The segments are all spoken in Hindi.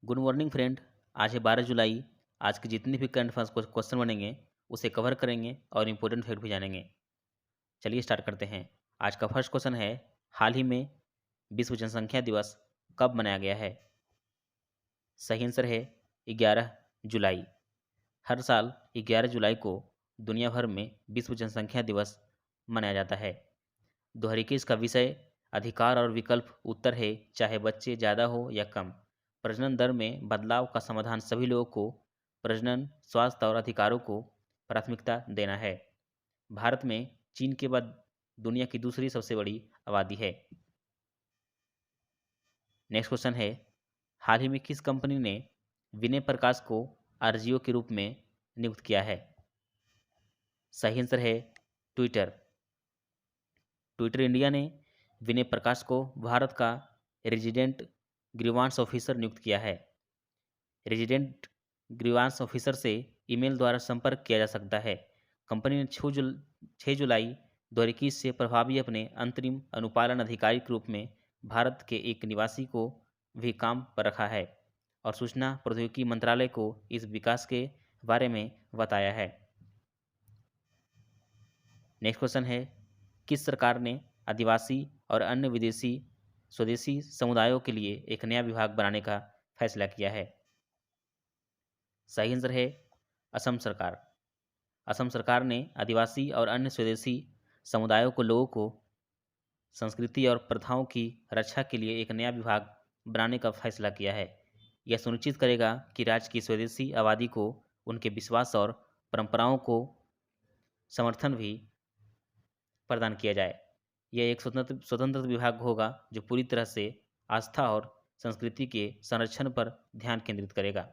Good morning friend. आज है 12 जुलाई। आज के जितने भी करंट अफेयर्स क्वेश्चन बनेंगे उसे कवर करेंगे और इम्पोर्टेंट फैक्ट भी जानेंगे। चलिए स्टार्ट करते हैं। आज का फर्स्ट क्वेश्चन है, हाल ही में विश्व जनसंख्या दिवस कब मनाया गया है? सही आंसर है 11 जुलाई। हर साल 11 जुलाई को दुनिया भर में विश्व जनसंख्या दिवस मनाया जाता है। 2021 का विषय अधिकार और विकल्प उत्तर है, चाहे बच्चे ज़्यादा हो या कम। प्रजनन दर में बदलाव का समाधान सभी लोगों को प्रजनन, स्वास्थ्य और अधिकारों को प्राथमिकता देना है। भारत में चीन के बाद दुनिया की दूसरी सबसे बड़ी आबादी है। नेक्स्ट क्वेश्चन है, हाल ही में किस कंपनी ने विनय प्रकाश को आरजीओ के रूप में नियुक्त किया है? सही आंसर है ट्विटर। ट्विटर इंडिया ने विनय प्रकाश को भारत का रेजिडेंट ग्रीवांस ऑफिसर नियुक्त किया है। रेजिडेंट ग्रीवांस ऑफिसर से ईमेल द्वारा संपर्क किया जा सकता है। कंपनी ने 6 जुलाई 2021 से प्रभावी अपने अंतरिम अनुपालन अधिकारी के रूप में भारत के एक निवासी को भी काम पर रखा है और सूचना प्रौद्योगिकी मंत्रालय को इस विकास के बारे में बताया है। नेक्स्ट क्वेश्चन है, किस सरकार ने आदिवासी और अन्य विदेशी स्वदेशी समुदायों के लिए एक नया विभाग बनाने का फैसला किया है? सही आंसर है असम सरकार। असम सरकार ने आदिवासी और अन्य स्वदेशी समुदायों को लोगों को संस्कृति और प्रथाओं की रक्षा के लिए एक नया विभाग बनाने का फैसला किया है। यह सुनिश्चित करेगा कि राज्य की स्वदेशी आबादी को उनके विश्वास और परंपराओं को समर्थन भी प्रदान किया जाए। यह एक स्वतंत्र विभाग होगा जो पूरी तरह से आस्था और संस्कृति के संरक्षण पर ध्यान केंद्रित करेगा।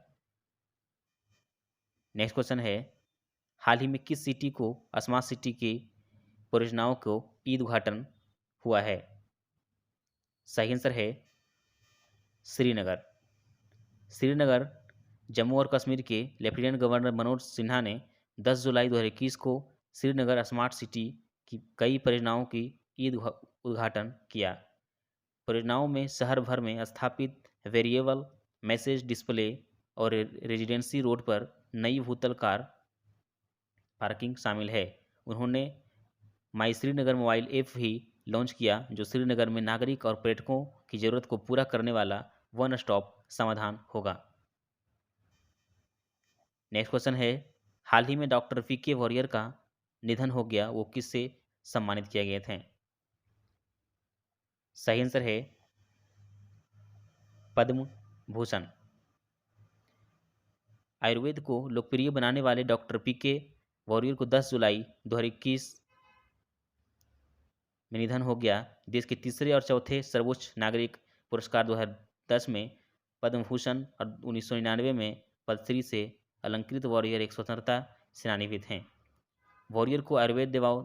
नेक्स्ट क्वेश्चन है, हाल ही में किस सिटी को स्मार्ट सिटी की परियोजनाओं को ई उद्घाटन हुआ है? सही आंसर है श्रीनगर। श्रीनगर जम्मू और कश्मीर के लेफ्टिनेंट गवर्नर मनोज सिन्हा ने 10 जुलाई 2021 को श्रीनगर स्मार्ट सिटी की कई परियोजनाओं की ई उद्घाटन किया। परियोजनाओं में शहर भर में स्थापित वेरिएबल मैसेज डिस्प्ले और रेजिडेंसी रोड पर नई भूतल कार पार्किंग शामिल है। उन्होंने माई श्रीनगर मोबाइल ऐप भी लॉन्च किया, जो श्रीनगर में नागरिक और पर्यटकों की जरूरत को पूरा करने वाला वन स्टॉप समाधान होगा। नेक्स्ट क्वेश्चन है, हाल ही में डॉक्टर पीके वॉरियर का निधन हो गया, वो किससे सम्मानित किए गए थे? सही आंसर है पद्म भूषण। आयुर्वेद को लोकप्रिय बनाने वाले डॉक्टर पीके वॉरियर को 10 जुलाई 2021 में निधन हो गया। देश के तीसरे और चौथे सर्वोच्च नागरिक पुरस्कार 2010 में पद्म भूषण और 1999 में पद्मश्री से अलंकृत वॉरियर एक स्वतंत्रता सेनानी भी थे। वॉरियर को आयुर्वेद दवाओं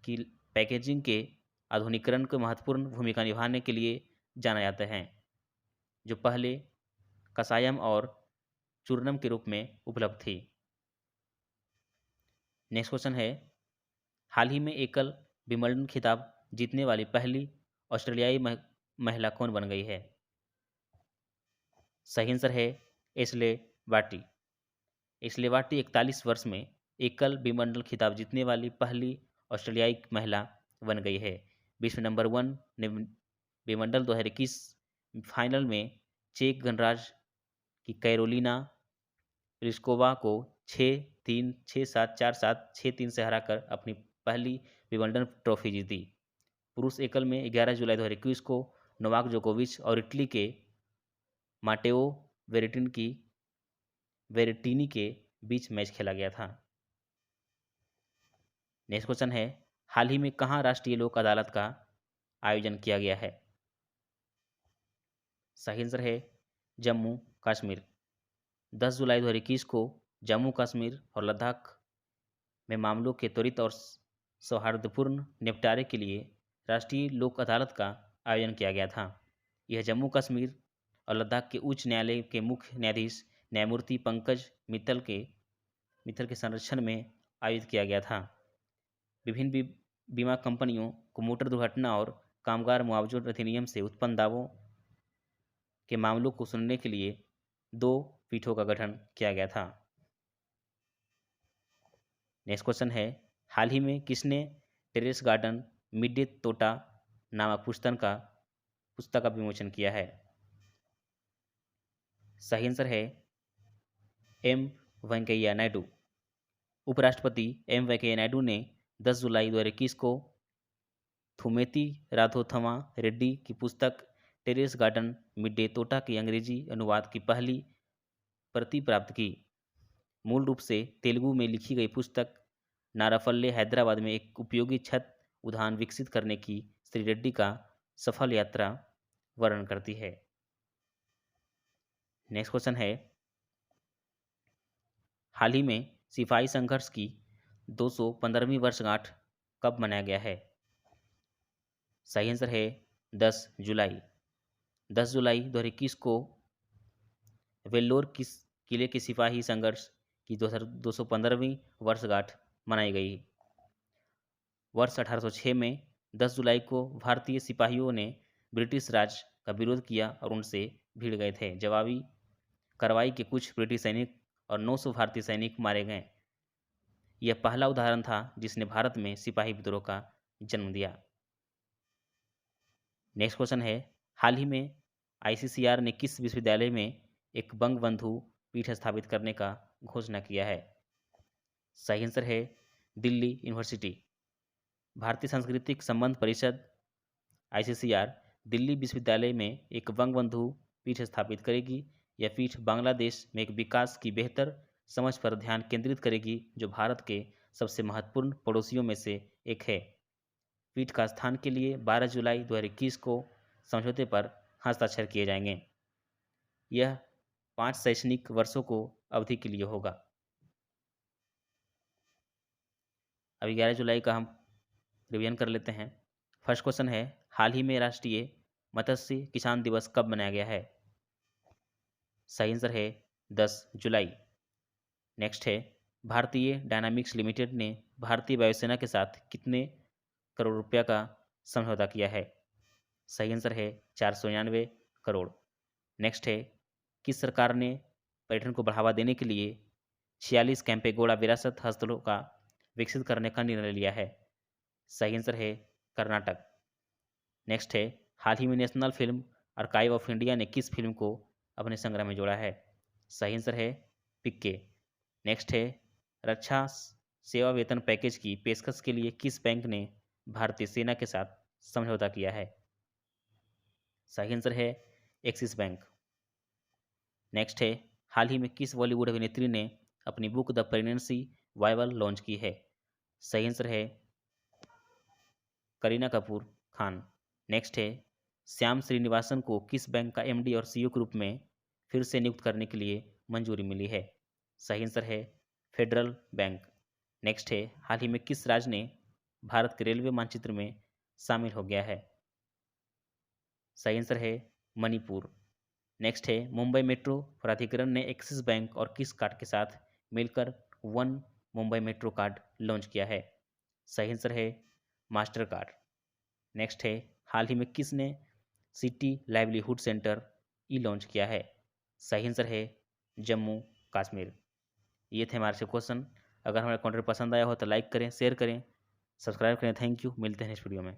की पैकेजिंग के आधुनिकीकरण को महत्वपूर्ण भूमिका निभाने के लिए जाना जाता है, जो पहले कसायम और चूर्णम के रूप में उपलब्ध थी। नेक्स्ट क्वेश्चन है, हाल ही में एकल विंबलडन खिताब जीतने वाली पहली ऑस्ट्रेलियाई महिला कौन बन गई है? सही आंसर है एशले बार्टी। एशले बार्टी 41 वर्ष में एकल विंबलडन खिताब जीतने वाली पहली ऑस्ट्रेलियाई महिला बन गई है। विश्व नंबर 1 ने विंबलडन 2021 फाइनल में चेक गणराज्य की कैरोलिना प्लिस्कोवा को 6-3, 6-7, 4-7, 6-3 से हराकर अपनी पहली विंबलडन ट्रॉफी जीती। पुरुष एकल में 11 जुलाई 2021 को नोवाक जोकोविच और इटली के माटेओ वेरेटिनी के बीच मैच खेला गया था। नेक्स्ट क्वेश्चन है, हाल ही में कहाँ राष्ट्रीय लोक अदालत का आयोजन किया गया है? सही आंसर है जम्मू कश्मीर। 10 जुलाई 2021 को जम्मू कश्मीर और लद्दाख में मामलों के त्वरित और सौहार्दपूर्ण निपटारे के लिए राष्ट्रीय लोक अदालत का आयोजन किया गया था। यह जम्मू कश्मीर और लद्दाख के उच्च न्यायालय के मुख्य न्यायाधीश न्यायमूर्ति पंकज मित्तल के संरक्षण में आयोजित किया गया था। विभिन्न बीमा कंपनियों को मोटर दुर्घटना और कामगार मुआवजा अधिनियम से उत्पन्न दावों के मामलों को सुनने के लिए 2 पीठों का गठन किया गया था। नेक्स्ट क्वेश्चन है, हाल ही में किसने टेरेस गार्डन मिड डे तोटा नामक पुस्तक का विमोचन किया है? सही आंसर है एम वेंकैया नायडू। उपराष्ट्रपति एम वेंकैया नायडू ने 10 जुलाई 2021 को थुमेती राधोथमा रेड्डी की पुस्तक टेरेस गार्डन मिड डे तोटा के अंग्रेजी अनुवाद की पहली प्रति प्राप्त की। मूल रूप से तेलुगु में लिखी गई पुस्तक नाराफल्ले हैदराबाद में एक उपयोगी छत उद्यान विकसित करने की श्री रेड्डी का सफल यात्रा वर्णन करती है। नेक्स्ट क्वेश्चन है, हाल ही में सिपाही संघर्ष की 215वीं वर्षगांठ कब मनाया गया है? सही आंसर है 10 जुलाई। 10 जुलाई 2021 को वेल्लोर किले के सिपाही संघर्ष की 215वीं वर्षगांठ मनाई गई। वर्ष 1806 में 10 जुलाई को भारतीय सिपाहियों ने ब्रिटिश राज का विरोध किया और उनसे भिड़ गए थे। जवाबी कार्रवाई के कुछ ब्रिटिश सैनिक और 900 भारतीय सैनिक मारे गए। यह पहला उदाहरण था जिसने भारत में सिपाही विद्रोह का जन्म दिया। नेक्स्ट क्वेश्चन है, हाल ही में आईसीसीआर ने किस विश्वविद्यालय में एक बंगबंधु पीठ स्थापित करने का घोषणा किया है? सही आंसर है दिल्ली यूनिवर्सिटी। भारतीय सांस्कृतिक संबंध परिषद आईसीसीआर दिल्ली विश्वविद्यालय में एक बंगबंधु पीठ स्थापित करेगी। यह पीठ बांग्लादेश में एक विकास की बेहतर समझ पर ध्यान केंद्रित करेगी, जो भारत के सबसे महत्वपूर्ण पड़ोसियों में से एक है। पीठ का स्थान के लिए 12 जुलाई 2021 को समझौते पर हस्ताक्षर किए जाएंगे। यह 5 शैक्षणिक वर्षों को अवधि के लिए होगा। अभी 11 जुलाई का हम रिवीजन कर लेते हैं। फर्स्ट क्वेश्चन है, हाल ही में राष्ट्रीय मत्स्य किसान दिवस कब मनाया गया है? सही आंसर है 10 जुलाई। नेक्स्ट है, भारतीय डायनामिक्स लिमिटेड ने भारतीय वायुसेना के साथ कितने करोड़ रुपया का समझौता किया है? सही आंसर है 499 करोड़। नेक्स्ट है, किस सरकार ने पर्यटन को बढ़ावा देने के लिए 46 कैंपेगोड़ा विरासत हस्तलों का विकसित करने का निर्णय लिया है? सही आंसर है कर्नाटक। नेक्स्ट है, हाल ही में national film archive of India ने किस फिल्म को अपने संग्रह में जोड़ा है? सही आंसर है पिक्के। नेक्स्ट है, रक्षा सेवा वेतन पैकेज की पेशकश के लिए किस बैंक ने भारतीय सेना के साथ समझौता किया है? सही आंसर है एक्सिस बैंक। नेक्स्ट है, हाल ही में किस बॉलीवुड अभिनेत्री ने अपनी book the pregnancy Bible launch की है? सही आंसर है करीना कपूर खान। नेक्स्ट है, श्याम श्रीनिवासन को किस बैंक का एमडी और सीईओ के रूप में फिर से नियुक्त करने के लिए मंजूरी मिली है? सही आंसर है फेडरल बैंक। नेक्स्ट है, हाल ही में किस राज्य ने भारत के रेलवे मानचित्र में शामिल हो गया है? सही आंसर है मणिपुर। नेक्स्ट है, मुंबई मेट्रो प्राधिकरण ने एक्सिस बैंक और किस कार्ड के साथ मिलकर one Mumbai metro card launch किया है? सही आंसर है मास्टर कार्ड। नेक्स्ट है, हाल ही में किसने सिटी लाइवलीहुड सेंटर ई लॉन्च किया है? सही आंसर है जम्मू कश्मीर। ये थे हमारे से क्वेश्चन। अगर हमारा कंटेंट पसंद आया हो तो लाइक करें, शेयर करें, सब्सक्राइब करें। Thank you. मिलते हैं नेक्स्ट वीडियो में।